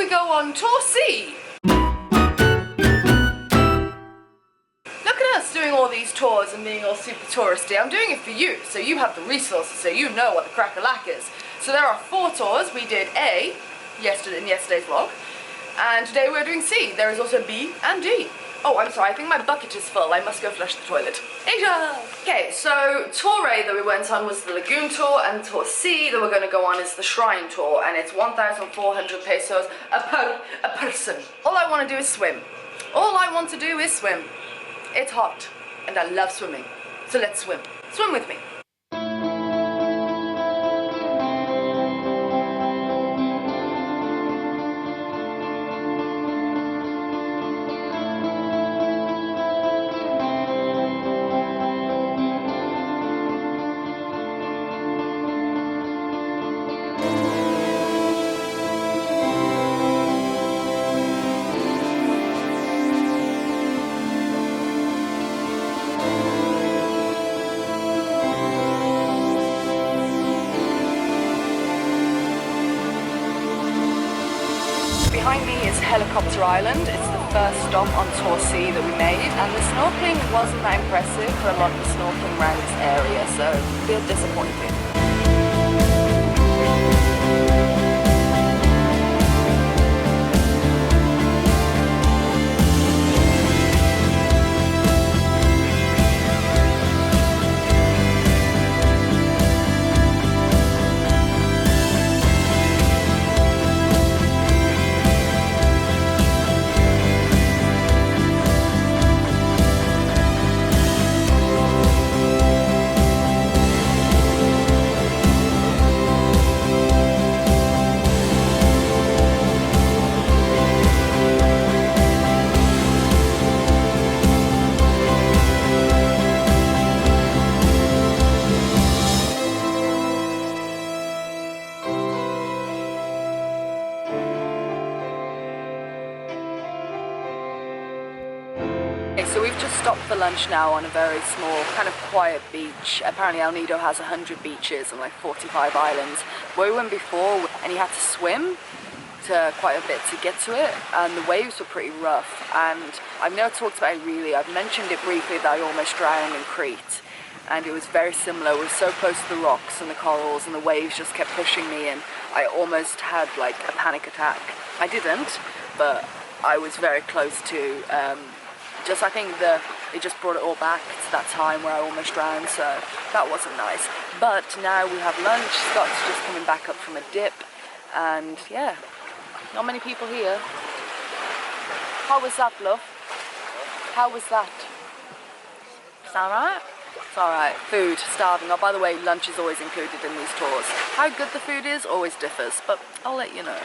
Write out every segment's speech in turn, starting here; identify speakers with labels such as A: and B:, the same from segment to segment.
A: we go on tour C. Look at us doing all these tours and being all super touristy. I'm doing it for you, so you have the resources, so you know what the crack-a-lack is. So there are 4 tours. We did A in yesterday's vlog, and today we're doing C. There is also B and D. Oh, I'm sorry, I think my bucket is full. I must go flush the toilet. Asia! Okay, so tour A that we went on was the lagoon tour, and tour C that we're going to go on is the shrine tour, and it's 1,400 pesos a person. All I want to do is swim. All I want to do is swim. It's hot, and I love swimming. So let's swim. Swim with me. Behind me is Helicopter Island. It's the first stop on tour C that we made, and the snorkeling wasn't that impressive for a lot of the snorkeling around this area, so a bit disappointing. So we've just stopped for lunch now on a very small, kind of quiet beach. Apparently El Nido has 100 beaches and like 45 islands. Where we went before, and you had to swim to quite a bit to get to it, and the waves were pretty rough. And I've never talked about it really. I've mentioned it briefly that I almost drowned in Crete, and it was very similar. We were so close to the rocks and the corals, and the waves just kept pushing me, and I almost had like a panic attack. I didn't, but I was very close to. I think it just brought it all back to that time where I almost drowned, so that wasn't nice. But now we have lunch. Scott's just coming back up from a dip, and yeah, not many people here. How was that, love? How was that? Sound right? It's alright. Food, starving. Oh, by the way, lunch is always included in these tours. How good the food is always differs, but I'll let you know.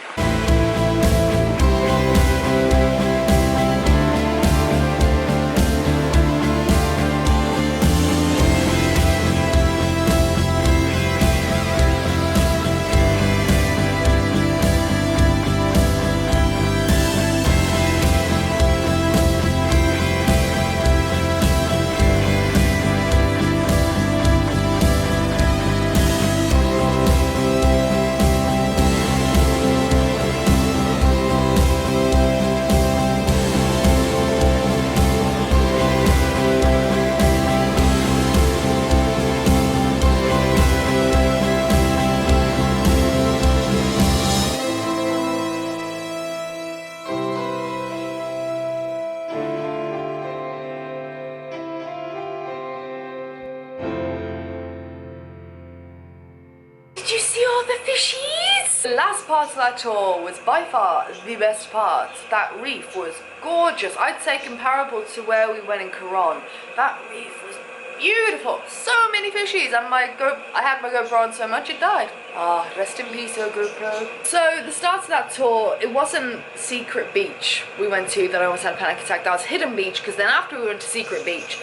A: Did you see all the fishies? The last part of that tour was by far the best part. That reef was gorgeous. I'd say comparable to where we went in Coron. That reef was beautiful. So many fishies, and I had my GoPro on so much it died. Ah, rest in peace, oh GoPro. So the start of that tour, it wasn't Secret Beach we went to that I almost had a panic attack. That was Hidden Beach, because then after we went to Secret Beach,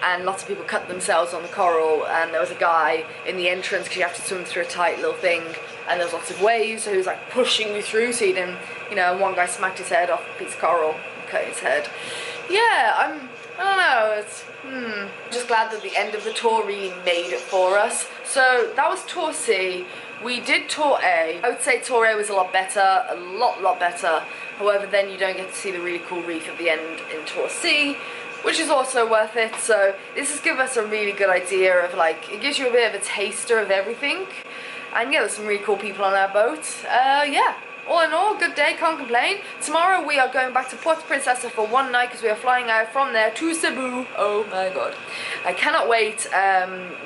A: and lots of people cut themselves on the coral, and there was a guy in the entrance because you have to swim through a tight little thing, and there was lots of waves, so he was like pushing you through so you didn't, you know, and one guy smacked his head off a piece of coral and cut his head. Yeah, I don't know, it's just glad that the end of the tour really made it for us. So that was tour C. We did Tour A. I would say Tour A was a lot better, a lot better. However, then you don't get to see the really cool reef at the end in Tour C, which is also worth it. So this has given us a really good idea of, like, it gives you a bit of a taster of everything. And yeah, there's some really cool people on our boat. Yeah, all in all, good day, can't complain. Tomorrow we are going back to Puerto Princesa for one night because we are flying out from there to Cebu. Oh my god. I cannot wait.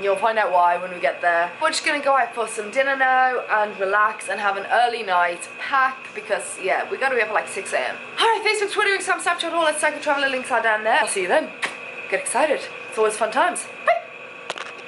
A: You'll find out why when we get there. We're just going to go out for some dinner now and relax and have an early night, pack, because yeah, we got to be up at like 6 AM. Alright, Facebook, Twitter, Instagram, Snapchat, all that psycho traveler links are down there. I'll see you then. Get excited. It's always fun times. Bye.